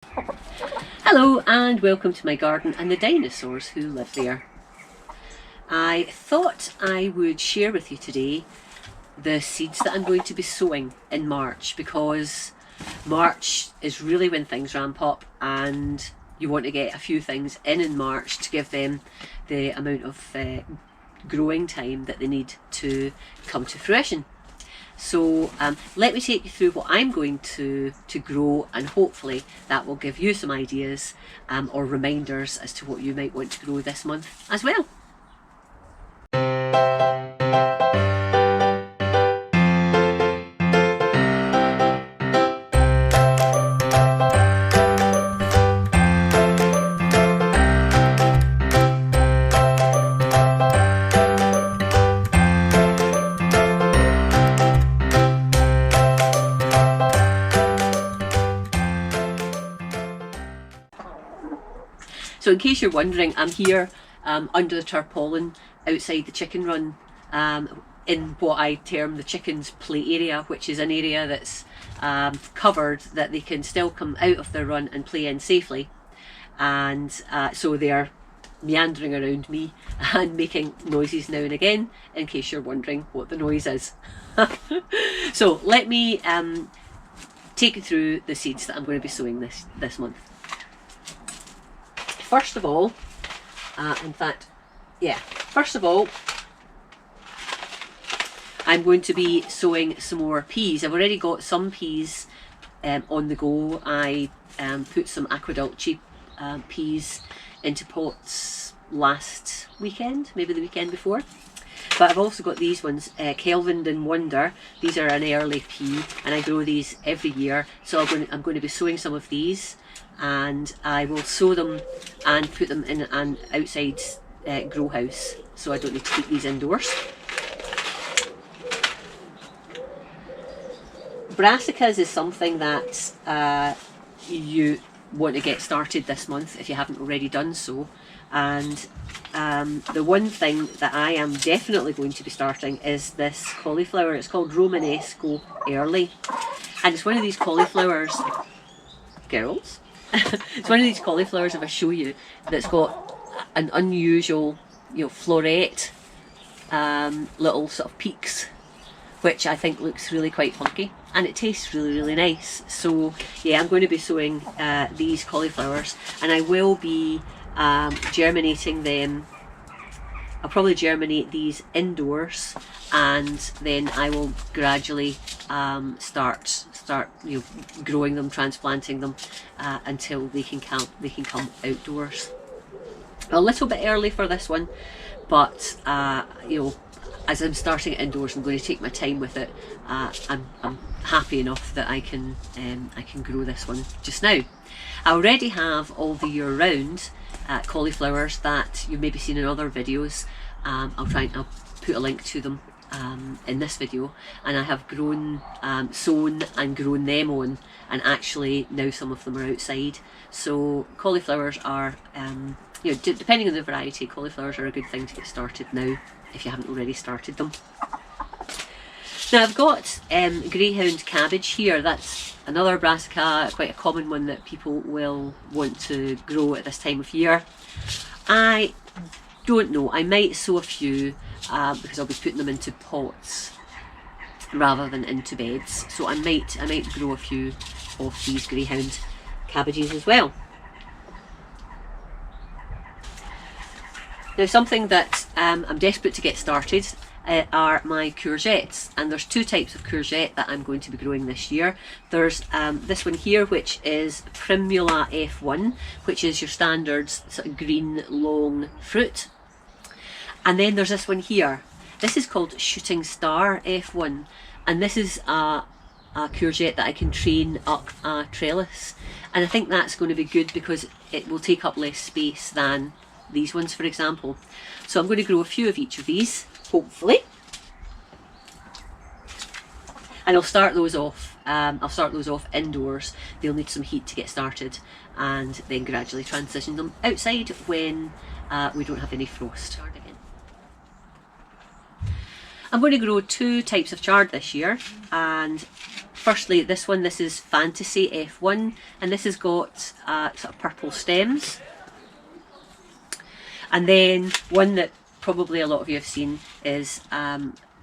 Hello and welcome to my garden and the dinosaurs who live there. I thought I would share with you today the seeds that I'm going to be sowing in March, because March is really when things ramp up and you want to get a few things in March to give them the amount of growing time that they need to come to fruition. So let me take you through what I'm going to grow, and hopefully that will give you some ideas or reminders as to what you might want to grow this month as well. So in case you're wondering, I'm here under the tarpaulin outside the chicken run in what I term the chickens' play area, which is an area that's covered that they can still come out of their run and play in safely. And so they are meandering around me and making noises now and again, in case you're wondering what the noise is. So let me take you through the seeds that I'm going to be sowing this month. First of all, I'm going to be sowing some more peas. I've already got some peas on the go. I put some aquadulce peas into pots last weekend, maybe the weekend before. But I've also got these ones, Kelvin and Wonder. These are an early pea, and I grow these every year. So I'm going to be sowing some of these, and I will sow them and put them in an outside grow house, so I don't need to keep these indoors. Brassicas is something that you want to get started this month if you haven't already done so. And the one thing that I am definitely going to be starting is this cauliflower. It's called Romanesco Early, and it's one of these cauliflowers, girls. It's one of these cauliflowers, if I show you, that's got an unusual, floret, little sort of peaks, which I think looks really quite funky, and it tastes really, really nice. So yeah, I'm going to be sowing these cauliflowers, and I will be germinating them. I'll probably germinate these indoors, and then I will gradually start growing them, transplanting them until they can come outdoors. A little bit early for this one, but as I'm starting it indoors, I'm going to take my time with it. I'm happy enough that I can grow this one just now. I already have all the year-round cauliflowers that you've maybe seen in other videos. I'll put a link to them in this video, and I have sown and grown them on, and actually now some of them are outside. So cauliflowers are, depending on the variety, cauliflowers are a good thing to get started now if you haven't already started them. Now I've got Greyhound Cabbage here. That's another Brassica, quite a common one that people will want to grow at this time of year. I don't know, I might sow a few because I'll be putting them into pots rather than into beds. So I might grow a few of these Greyhound cabbages as well. Now something that I'm desperate to get started are my courgettes, and there's two types of courgette that I'm going to be growing this year. There's this one here, which is Primula F1, which is your standard sort of green long fruit, and then there's this one here. This is called Shooting Star F1, and this is a courgette that I can train up a trellis, and I think that's going to be good because it will take up less space than these ones, for example. So I'm going to grow a few of each of these, hopefully, and I'll start those off. Indoors. They'll need some heat to get started, and then gradually transition them outside when we don't have any frost. I'm going to grow two types of chard this year, and Firstly, this one, this is Fantasy F1, and this has got sort of purple stems. And then one that probably a lot of you have seen is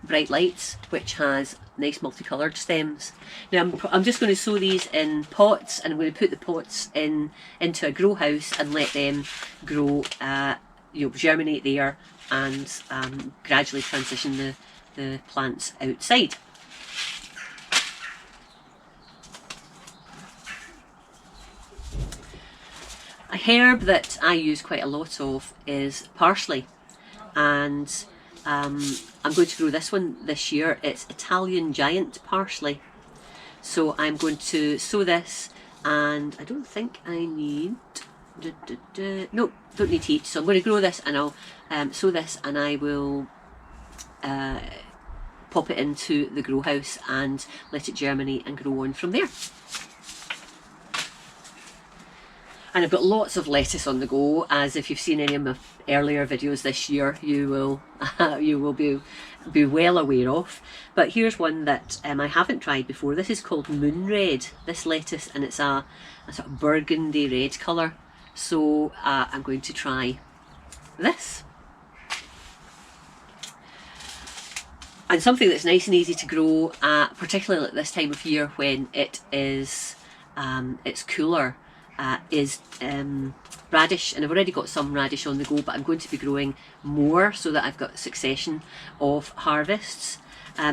Bright Lights, which has nice multicoloured stems. Now I'm just going to sow these in pots, and I'm going to put the pots into a grow house and let them grow, germinate there, and gradually transition the plants outside. A herb that I use quite a lot of is parsley, and I'm going to grow this one this year. It's Italian giant parsley. So I'm going to sow this, and I don't think I need, no, don't need heat. So I'm going to grow this, and I'll sow this, and I will pop it into the grow house and let it germinate and grow on from there. And I've got lots of lettuce on the go, as if you've seen any of my earlier videos this year, you will be well aware of. But here's one that I haven't tried before. This is called Moon Red, this lettuce, and it's a sort of burgundy red colour. So I'm going to try this. And something that's nice and easy to grow, particularly at this time of year when it is it's cooler, is radish. And I've already got some radish on the go, but I'm going to be growing more so that I've got a succession of harvests.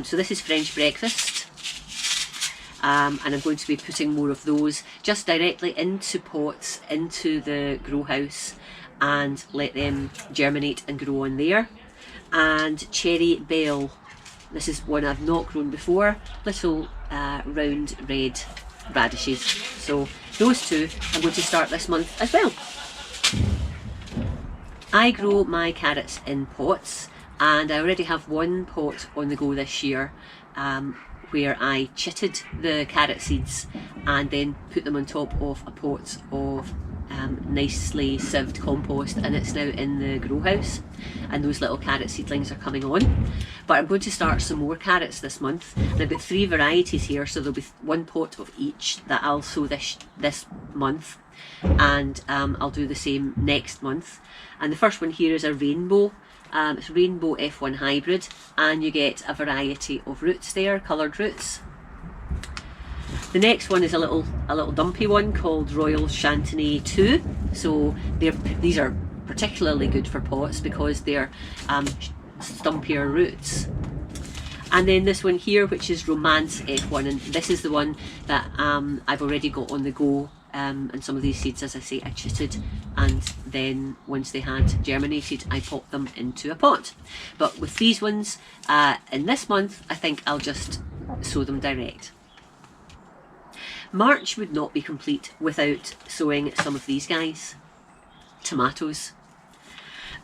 So this is French breakfast, and I'm going to be putting more of those just directly into pots, into the grow house, and let them germinate and grow on there. And cherry bell, this is one I've not grown before, little round red radishes. So those two I'm going to start this month as well. I grow my carrots in pots, and I already have one pot on the go this year where I chitted the carrot seeds and then put them on top of a pot of nicely sieved compost, and it's now in the grow house, and those little carrot seedlings are coming on. But I'm going to start some more carrots this month, and I've got 3 varieties here, so there'll be 1 pot of each that I'll sow this month, and I'll do the same next month. And the first one here is a rainbow. It's Rainbow F1 hybrid, and you get a variety of roots there, coloured roots. The next one is a little dumpy one called Royal Chantenay 2. So these are particularly good for pots because they're stumpier roots. And then this one here, which is Romance F1, and this is the one that I've already got on the go. And some of these seeds, as I say, I chitted, and then once they had germinated, I popped them into a pot. But with these ones, in this month, I think I'll just sow them direct. March would not be complete without sowing some of these guys. Tomatoes.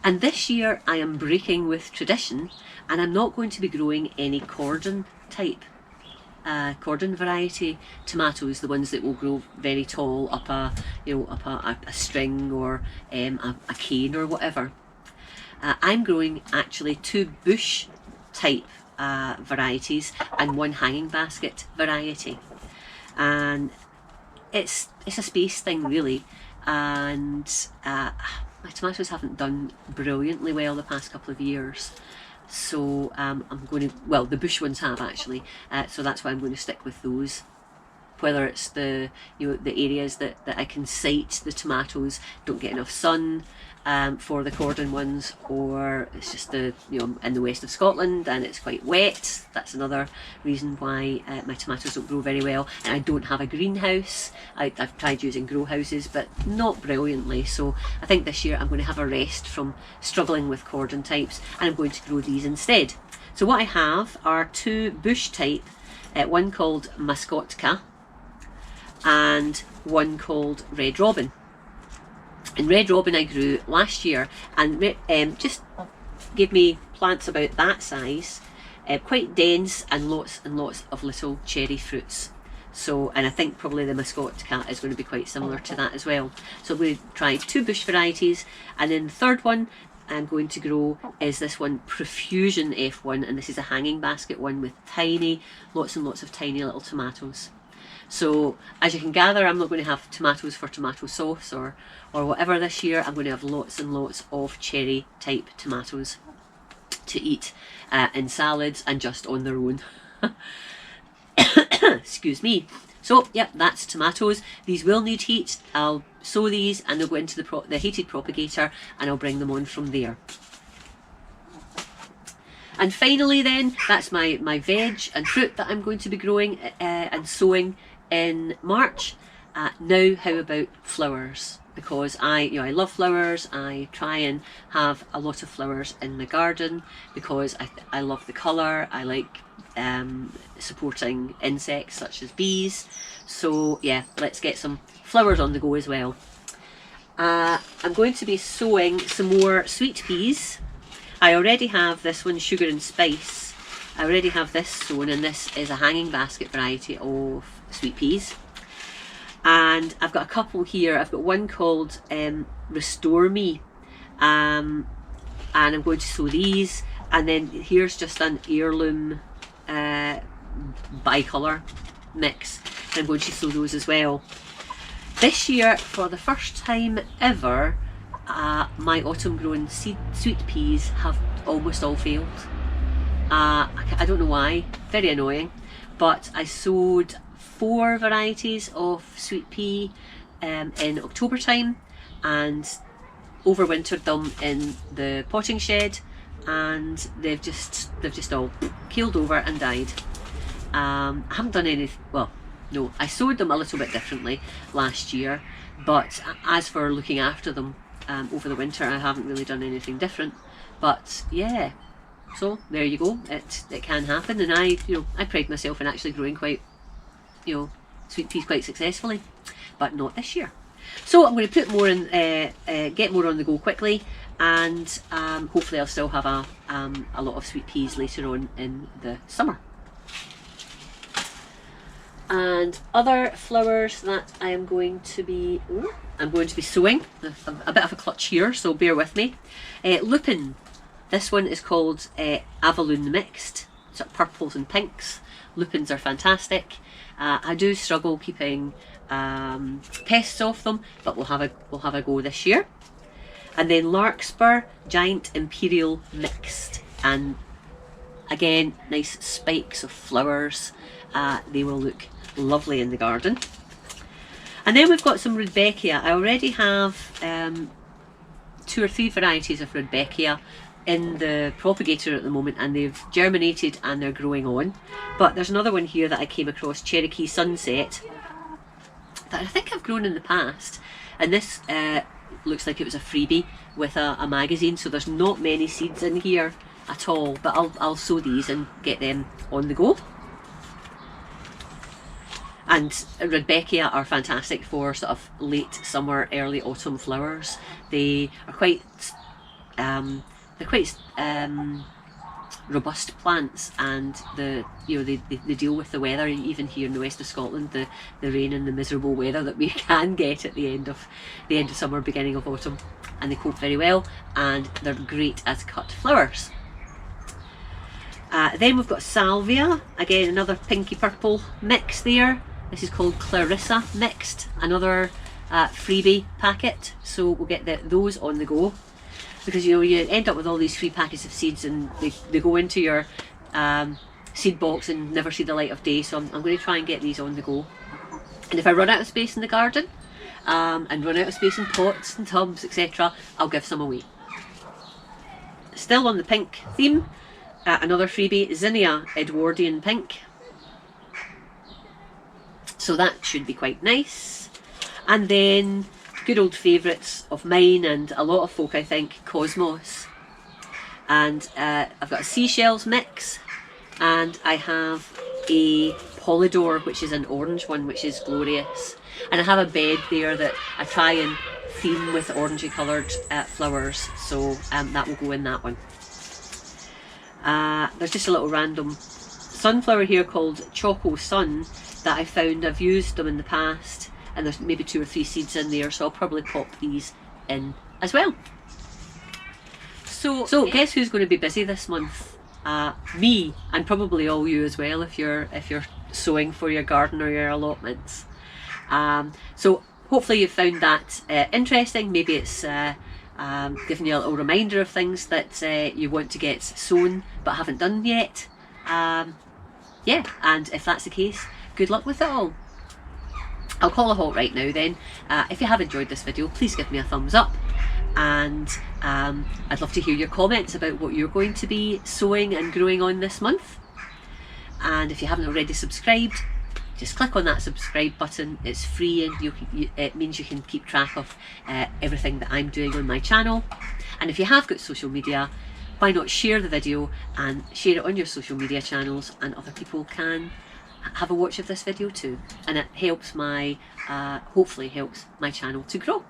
And this year I am breaking with tradition, and I'm not going to be growing any cordon type, cordon variety tomatoes, the ones that will grow very tall up a string or a cane or whatever. I'm growing actually 2 bush type varieties and 1 hanging basket variety. And it's a space thing really, and my tomatoes haven't done brilliantly well the past couple of years, so I'm going to, well, the bush ones have actually, so that's why I'm going to stick with those. Whether it's the areas that I can site the tomatoes don't get enough sun for the cordon ones, or it's just in the west of Scotland and it's quite wet. That's another reason why my tomatoes don't grow very well. And I don't have a greenhouse. I've tried using grow houses, but not brilliantly. So I think this year I'm going to have a rest from struggling with cordon types, and I'm going to grow these instead. So what I have are 2 bush type, one called Muscotka and one called Red Robin. And Red Robin I grew last year, and just gave me plants about that size, quite dense, and lots of little cherry fruits. So, and I think probably the Muscotka is going to be quite similar to that as well. So we tried 2 bush varieties, and then the third one I'm going to grow is this one, Profusion F1, and this is a hanging basket one with lots and lots of tiny little tomatoes. So as you can gather, I'm not going to have tomatoes for tomato sauce or whatever this year. I'm going to have lots and lots of cherry type tomatoes to eat in salads and just on their own. Excuse me. So yep, that's tomatoes. These will need heat. I'll sow these and they'll go into the heated propagator, and I'll bring them on from there. And finally then, that's my veg and fruit that I'm going to be growing and sowing in March. Now how about flowers? Because I love flowers. I try and have a lot of flowers in my garden because I love the colour. I like supporting insects such as bees. So yeah, let's get some flowers on the go as well. I'm going to be sowing some more sweet peas. I already have this one, Sugar and Spice. I already have this sown, and this is a hanging basket variety of sweet peas. And I've got a couple here. I've got one called Restore Me, and I'm going to sow these. And then here's just an heirloom bicolour mix. I'm going to sow those as well. This year, for the first time ever, my autumn grown sweet peas have almost all failed. I don't know why, very annoying, but I sowed 4 varieties of sweet pea in October time and overwintered them in the potting shed, and they've just all keeled over and died. I haven't done any, well, no, I sowed them a little bit differently last year, but as for looking after them over the winter, I haven't really done anything different. But yeah, so there you go. It can happen, and I pride myself in actually growing quite, sweet peas quite successfully, but not this year. So I'm going to put more in, get more on the go quickly, and hopefully I'll still have a lot of sweet peas later on in the summer. And other flowers that I am going to be, sowing, a bit of a clutch here, so bear with me. Lupin, this one is called Avaloon Mixed, sort of purples and pinks. Lupins are fantastic. I do struggle keeping pests off them, but we'll have a go this year. And then Larkspur, Giant Imperial Mixed, and again, nice spikes of flowers. They will look lovely in the garden. And then we've got some Rudbeckia. I already have 2 or 3 varieties of Rudbeckia in the propagator at the moment, and they've germinated and they're growing on. But there's another one here that I came across, Cherokee Sunset, that I think I've grown in the past, and this looks like it was a freebie with a magazine, so there's not many seeds in here at all, but I'll sow these and get them on the go. And Rudbeckia are fantastic for sort of late summer, early autumn flowers. They are quite robust plants, and they deal with the weather. Even here in the west of Scotland, the rain and the miserable weather that we can get at the end of summer, beginning of autumn, and they cope very well, and they're great as cut flowers. Then we've got Salvia, again another pinky purple mix there. This is called Clarissa Mixed, another freebie packet, so we'll get those on the go, because you end up with all these free packets of seeds and they go into your seed box and never see the light of day. So I'm going to try and get these on the go, and if I run out of space in the garden and run out of space in pots and tubs, etc., I'll give some away. Still on the pink theme, another freebie, Zinnia Edwardian Pink. So that should be quite nice. And then good old favourites of mine and a lot of folk, I think, Cosmos. And I've got a Seashells mix, and I have a Polydor, which is an orange one, which is glorious. And I have a bed there that I try and theme with orangey coloured flowers, so that will go in that one. There's just a little random sunflower here called Choco Sun that I found. I've used them in the past, and there's maybe 2 or 3 seeds in there, so I'll probably pop these in as well. So guess who's going to be busy this month? Me, and probably all you as well if you're sowing for your garden or your allotments. So hopefully you found that interesting. Maybe it's giving you a little reminder of things that you want to get sown but haven't done yet. Yeah, and if that's the case, good luck with it all. I'll call a halt right now then. If you have enjoyed this video, please give me a thumbs up, and I'd love to hear your comments about what you're going to be sowing and growing on this month. And if you haven't already subscribed, just click on that subscribe button. It's free, and it means you can keep track of everything that I'm doing on my channel. And if you have got social media, why not share the video and share it on your social media channels, and other people can have a watch of this video too, and it helps my hopefully helps my channel to grow.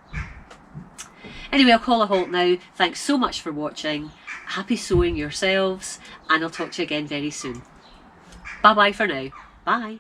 Anyway, I'll call a halt now. Thanks so much for watching. Happy sowing yourselves, and I'll talk to you again very soon. Bye bye for now. Bye.